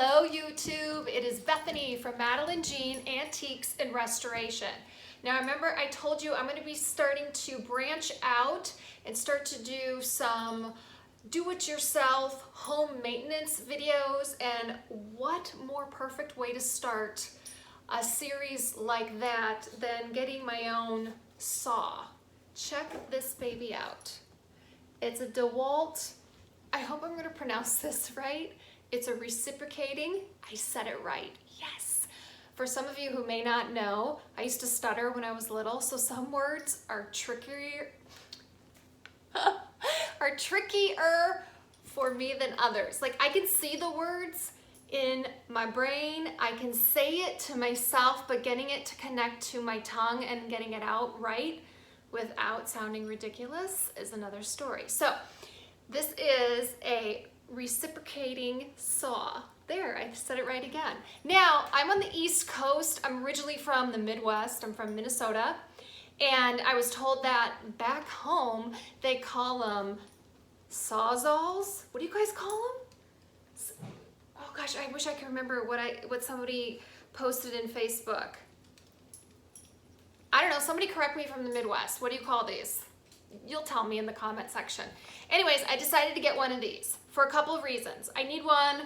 Hello YouTube, it is Bethany from Madeline Jean Antiques and Restoration. Now remember I told you I'm going to be starting to branch out and start to do some do-it-yourself home maintenance videos, and what more perfect way to start a series like that than getting my own saw. Check this baby out. It's a DeWalt, I hope I'm going to pronounce this right. It's a Reciprocating. I said it right. Yes. For some of you who may not know, I used to stutter when I was little, so some words are trickier for me than others. Like, I can see the words in my brain, I can say it to myself, but getting it to connect to my tongue and getting it out right without sounding ridiculous is another story. So this is a reciprocating saw. There, I said it right again. Now, I'm on the East Coast. I'm originally from the Midwest. I'm from Minnesota. And I was told that back home, they call them sawzalls. What do you guys call them? Oh gosh, I wish I could remember what somebody posted in Facebook. I don't know, somebody correct me from the Midwest. What do you call these? You'll tell me in the comment section. Anyways, I decided to get one of these for a couple of reasons. I need one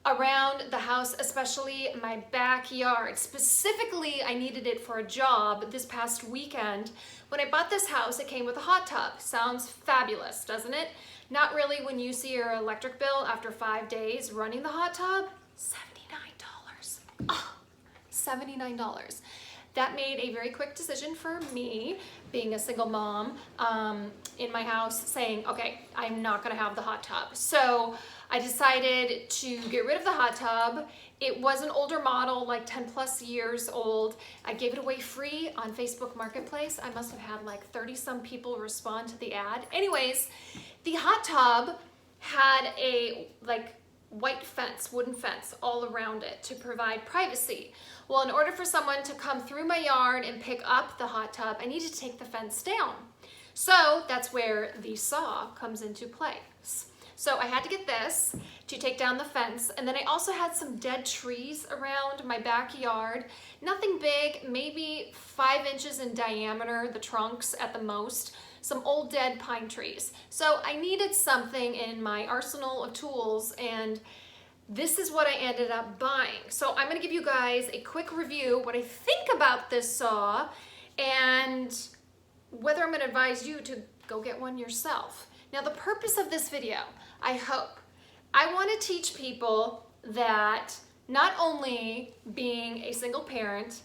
around the house, especially my backyard. Specifically, I needed it for a job this past weekend. When I bought this house, it came with a hot tub. Sounds fabulous, doesn't it? Not really when you see your electric bill after 5 days running the hot tub. $79. Oh, $79. That made a very quick decision for me, being a single mom in my house, saying, okay, I'm not gonna have the hot tub. So I decided to get rid of the hot tub. It was an older model, like 10 plus years old. I gave it away free on Facebook Marketplace. I must have had like 30 some people respond to the ad. Anyways, the hot tub had a white fence, wooden fence all around it to provide privacy. Well, in order for someone to come through my yard and pick up the hot tub, I needed to take the fence down. So that's where the saw comes into play. So I had to get this to take down the fence, and then I also had some dead trees around my backyard. Nothing big, maybe 5 inches in diameter, the trunks at the most. Some old dead pine trees. So I needed something in my arsenal of tools, and this is what I ended up buying. So I'm gonna give you guys a quick review, what I think about this saw, and whether I'm gonna advise you to go get one yourself. Now, the purpose of this video, I wanna teach people that not only being a single parent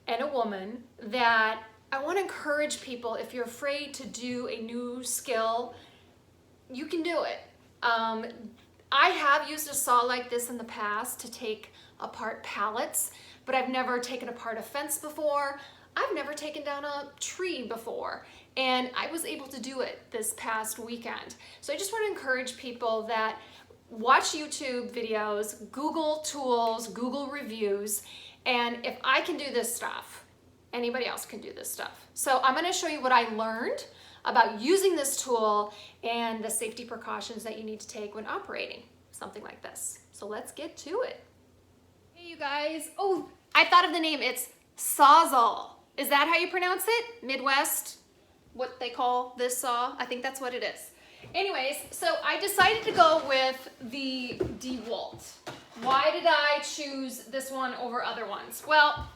and a woman, that I want to encourage people, if you're afraid to do a new skill, you can do it. I have used a saw like this in the past to take apart pallets, but I've never taken apart a fence before. I've never taken down a tree before, and I was able to do it this past weekend. So I just want to encourage people that watch YouTube videos, Google tools, Google reviews, and if I can do this stuff, anybody else can do this stuff. So I'm going to show you what I learned about using this tool and the safety precautions that you need to take when operating something like this. So let's get to it. Hey you guys. Oh, I thought of the name. It's Sawzall. Is that how you pronounce it? Midwest, what they call this saw? I think that's what it is. Anyways, so I decided to go with the DeWalt. Why did I choose this one over other ones? Well,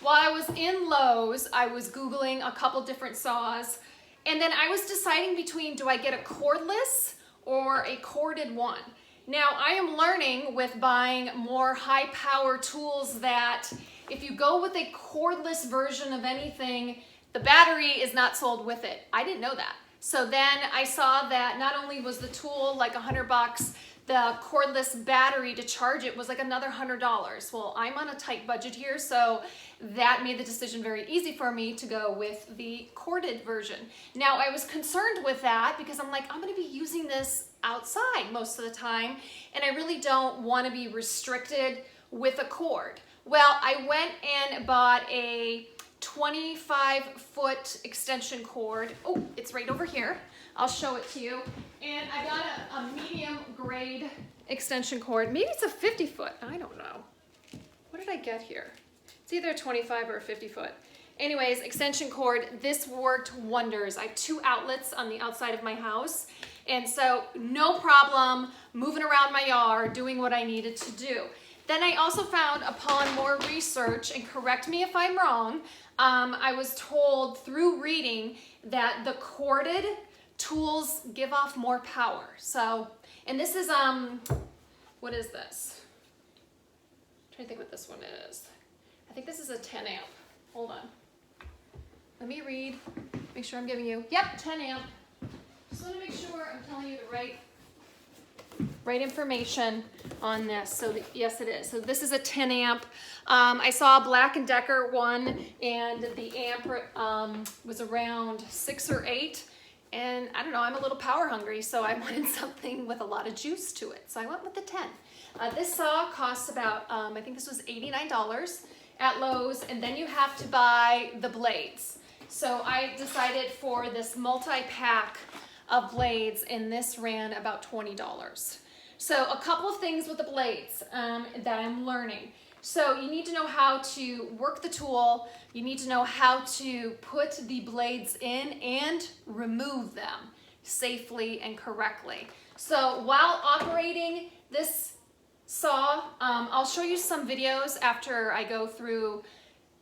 while I was in Lowe's, I was Googling a couple different saws, and then I was deciding between, do I get a cordless or a corded one? Now, I am learning with buying more high power tools that if you go with a cordless version of anything, the battery is not sold with it. I didn't know that. So then I saw that not only was the tool like $100, the cordless battery to charge it was like another $100. Well, I'm on a tight budget here, so that made the decision very easy for me to go with the corded version. Now, I was concerned with that because I'm like, I'm gonna be using this outside most of the time, and I really don't wanna be restricted with a cord. Well, I went and bought a 25-foot extension cord. Oh, it's right over here. I'll show it to you. And I got a medium grade extension cord. Maybe it's a 50 foot, I don't know. What did I get here? It's either a 25 or a 50 foot. Anyways, extension cord, this worked wonders. I have 2 outlets on the outside of my house. And so no problem moving around my yard, doing what I needed to do. Then I also found, upon more research, and correct me if I'm wrong, I was told through reading that the corded tools give off more power. So, and this is, what is this? I'm trying to think what this one is. I think this is a 10 amp. Hold on. Let me read, make sure I'm giving you, yep, 10 amp. Just want to make sure I'm telling you the right information on this. So yes, it is. So this is a 10 amp. I saw a Black & Decker one, and the amp was around 6 or 8. And I don't know, I'm a little power hungry, so I wanted something with a lot of juice to it. So I went with the 10. This saw costs about, I think this was $89 at Lowe's, and then you have to buy the blades. So I decided for this multi-pack of blades, and this ran about $20. So a couple of things with the blades that I'm learning. So you need to know how to work the tool. You need to know how to put the blades in and remove them safely and correctly. So while operating this saw, I'll show you some videos after I go through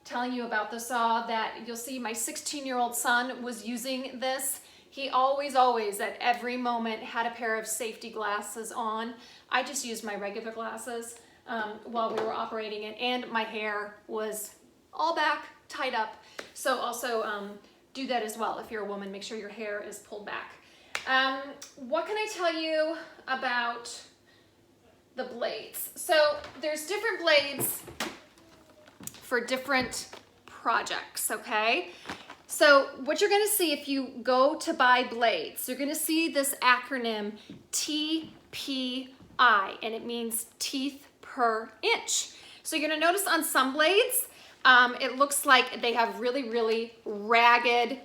telling you about the saw that you'll see my 16-year-old son was using this. He always at every moment had a pair of safety glasses on. I just used my regular glasses while we were operating it, and my hair was all back, tied up. So also do that as well. If you're a woman, make sure your hair is pulled back. What can I tell you about the blades? So there's different blades for different projects, okay? So what you're gonna see if you go to buy blades, you're gonna see this acronym TPI, and it means teeth per inch. So you're gonna notice on some blades, it looks like they have really ragged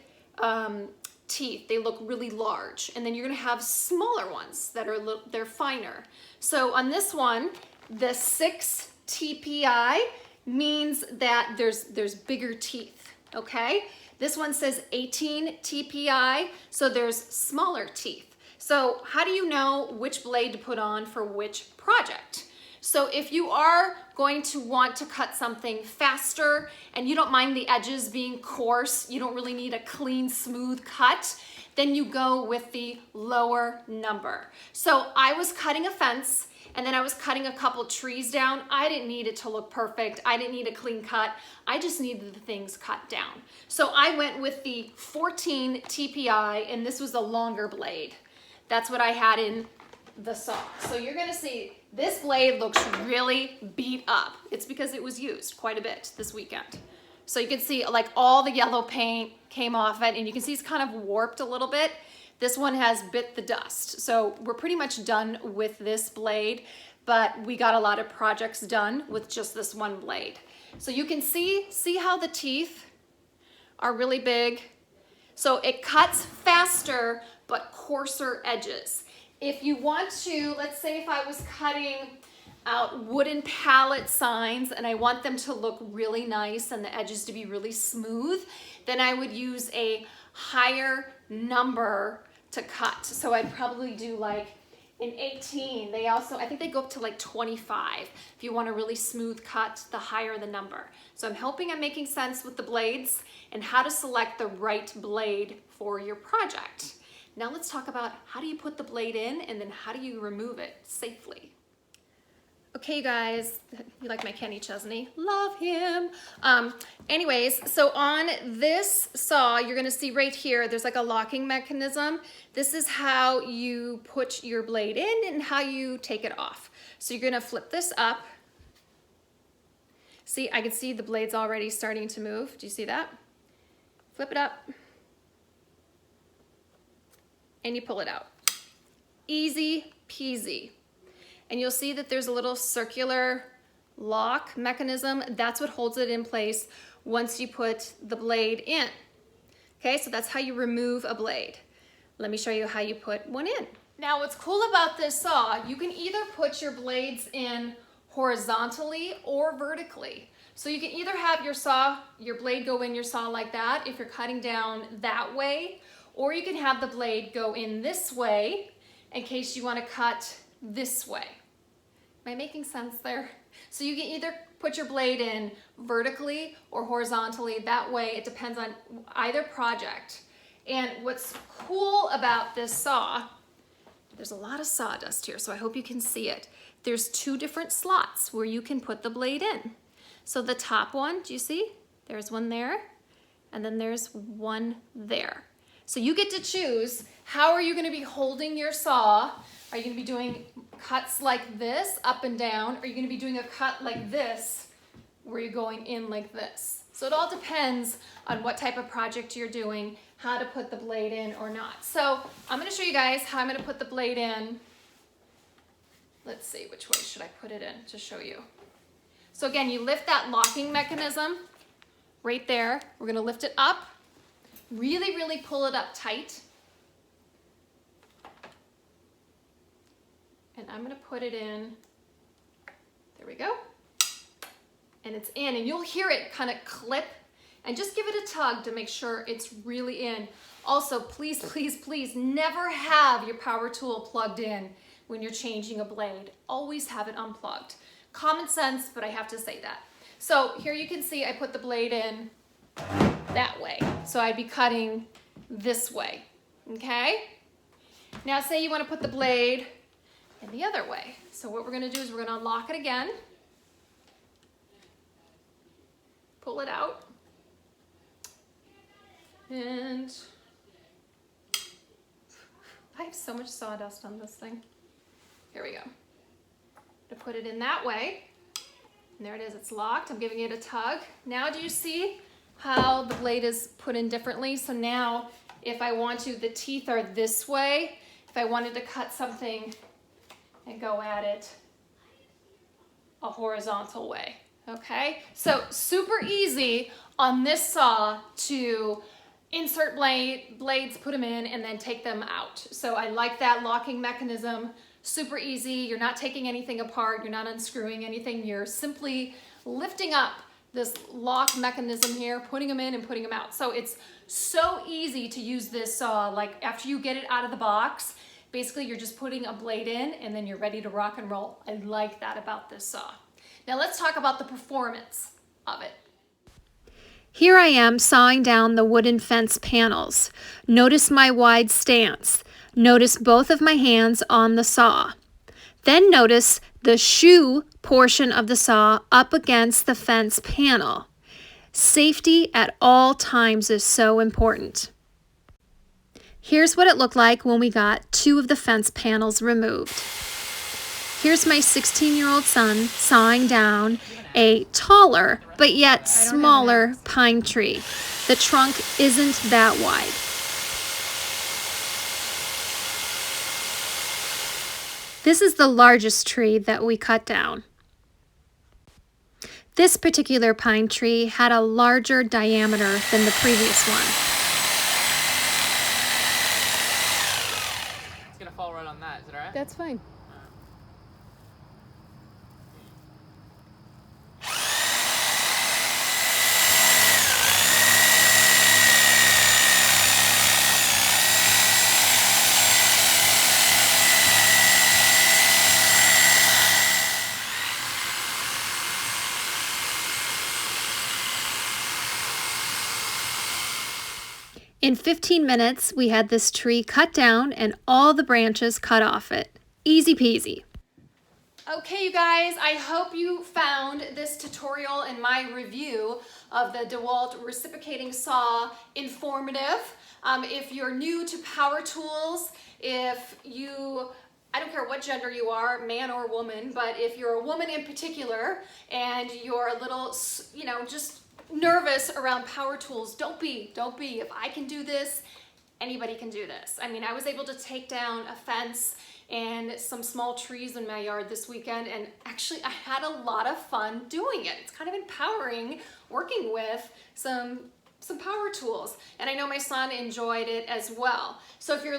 teeth. They look really large. And then you're gonna have smaller ones that are they're finer. So on this one, the 6 TPI means that there's bigger teeth, okay? This one says 18 TPI, so there's smaller teeth. So how do you know which blade to put on for which project? So if you are going to want to cut something faster and you don't mind the edges being coarse, you don't really need a clean, smooth cut, then you go with the lower number. So I was cutting a fence, and then I was cutting a couple trees down. I didn't need it to look perfect. I didn't need a clean cut. I just needed the things cut down. So I went with the 14 TPI, and this was a longer blade. That's what I had in the saw. So you're gonna see this blade looks really beat up. It's because it was used quite a bit this weekend. So you can see like all the yellow paint came off it, and you can see it's kind of warped a little bit. This one has bit the dust. So we're pretty much done with this blade, but we got a lot of projects done with just this one blade. So you can see how the teeth are really big. So it cuts faster, but coarser edges. If you want to, let's say if I was cutting out wooden pallet signs and I want them to look really nice and the edges to be really smooth, then I would use a higher number to cut. So I'd probably do like an 18. They also, I think they go up to like 25. If you want a really smooth cut, the higher the number. So I'm hoping I'm making sense with the blades and how to select the right blade for your project. Now let's talk about how do you put the blade in and then how do you remove it safely. Okay, guys, you like my Kenny Chesney? Love him. Anyways, so on this saw, you're gonna see right here, there's like a locking mechanism. This is how you put your blade in and how you take it off. So you're gonna flip this up. See, I can see the blade's already starting to move. Do you see that? Flip it up. And you pull it out. Easy peasy. And you'll see that there's a little circular lock mechanism. That's what holds it in place once you put the blade in. Okay, so that's how you remove a blade. Let me show you how you put one in. Now what's cool about this saw, you can either put your blades in horizontally or vertically. So you can either have your blade go in your saw like that if you're cutting down that way, or you can have the blade go in this way in case you want to cut this way. Am I making sense there? So you can either put your blade in vertically or horizontally. That way it depends on either project. And what's cool about this saw, there's a lot of sawdust here, so I hope you can see it. There's 2 different slots where you can put the blade in. So the top one, do you see? There's one there, and then there's one there. So you get to choose, how are you gonna be holding your saw? Are you gonna be doing cuts like this, up and down? Or are you gonna be doing a cut like this, where you're going in like this? So it all depends on what type of project you're doing, how to put the blade in or not. So I'm gonna show you guys how I'm gonna put the blade in. Let's see, which way should I put it in to show you? So again, you lift that locking mechanism right there. We're gonna lift it up, really, really pull it up tight. And I'm gonna put it in, there we go. And it's in, and you'll hear it kind of clip, and just give it a tug to make sure it's really in. Also, please, please, please never have your power tool plugged in when you're changing a blade. Always have it unplugged. Common sense, but I have to say that. So here you can see I put the blade in that way. So I'd be cutting this way, okay? Now say you want to put the blade in the other way. So what we're going to do is we're going to lock it again. Pull it out. And I have so much sawdust on this thing. Here we go. To put it in that way. And there it is, it's locked. I'm giving it a tug. Now do you see how the blade is put in differently? So now if I want to, the teeth are this way. If I wanted to cut something and go at it a horizontal way. Okay, so super easy on this saw to insert blades, put them in, and then take them out. So I like that locking mechanism. Super easy. You're not taking anything apart. You're not unscrewing anything. You're simply lifting up this lock mechanism here, putting them in and putting them out. So it's so easy to use this saw. Like after you get it out of the box, basically you're just putting a blade in and then you're ready to rock and roll. I like that about this saw. Now let's talk about the performance of it. Here I am sawing down the wooden fence panels. Notice my wide stance. Notice both of my hands on the saw. Then notice the shoe portion of the saw up against the fence panel. Safety at all times is so important. Here's what it looked like when we got 2 of the fence panels removed. Here's my 16-year-old son sawing down a taller but yet smaller pine tree. The trunk isn't that wide. This is the largest tree that we cut down. This particular pine tree had a larger diameter than the previous one. It's gonna fall right on that, is that alright? That's fine. In 15 minutes, we had this tree cut down and all the branches cut off it. Easy peasy. Okay, you guys, I hope you found this tutorial and my review of the DeWalt reciprocating saw informative. If you're new to power tools, I don't care what gender you are, man or woman, but if you're a woman in particular and you're a little, just nervous around power tools, don't be. If I can do this, anybody can do this. I mean, I was able to take down a fence and some small trees in my yard this weekend, and actually I had a lot of fun doing it. It's kind of empowering working with some power tools, and I know my son enjoyed it as well. So if you're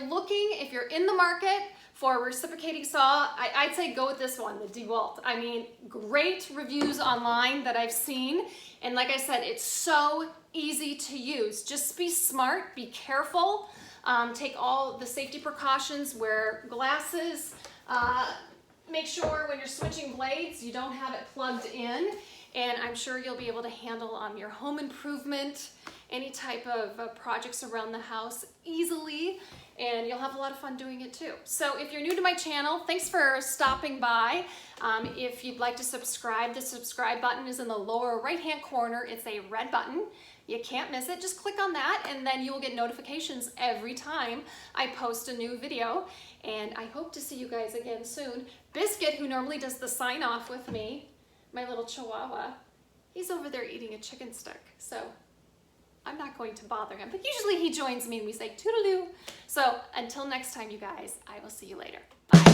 in the market for a reciprocating saw, I'd say go with this one, the DeWalt. I mean, great reviews online that I've seen. And like I said, it's so easy to use. Just be smart, be careful, take all the safety precautions, wear glasses, make sure when you're switching blades, you don't have it plugged in. And I'm sure you'll be able to handle your home improvement, any type of projects around the house easily, and you'll have a lot of fun doing it too. So if you're new to my channel, thanks for stopping by. If you'd like to subscribe, the subscribe button is in the lower right-hand corner. It's a red button. You can't miss it. Just click on that and then you will get notifications every time I post a new video. And I hope to see you guys again soon. Biscuit, who normally does the sign off with me, my little chihuahua, he's over there eating a chicken stick. So I'm not going to bother him, but usually he joins me and we say toodaloo. So until next time, you guys, I will see you later. Bye.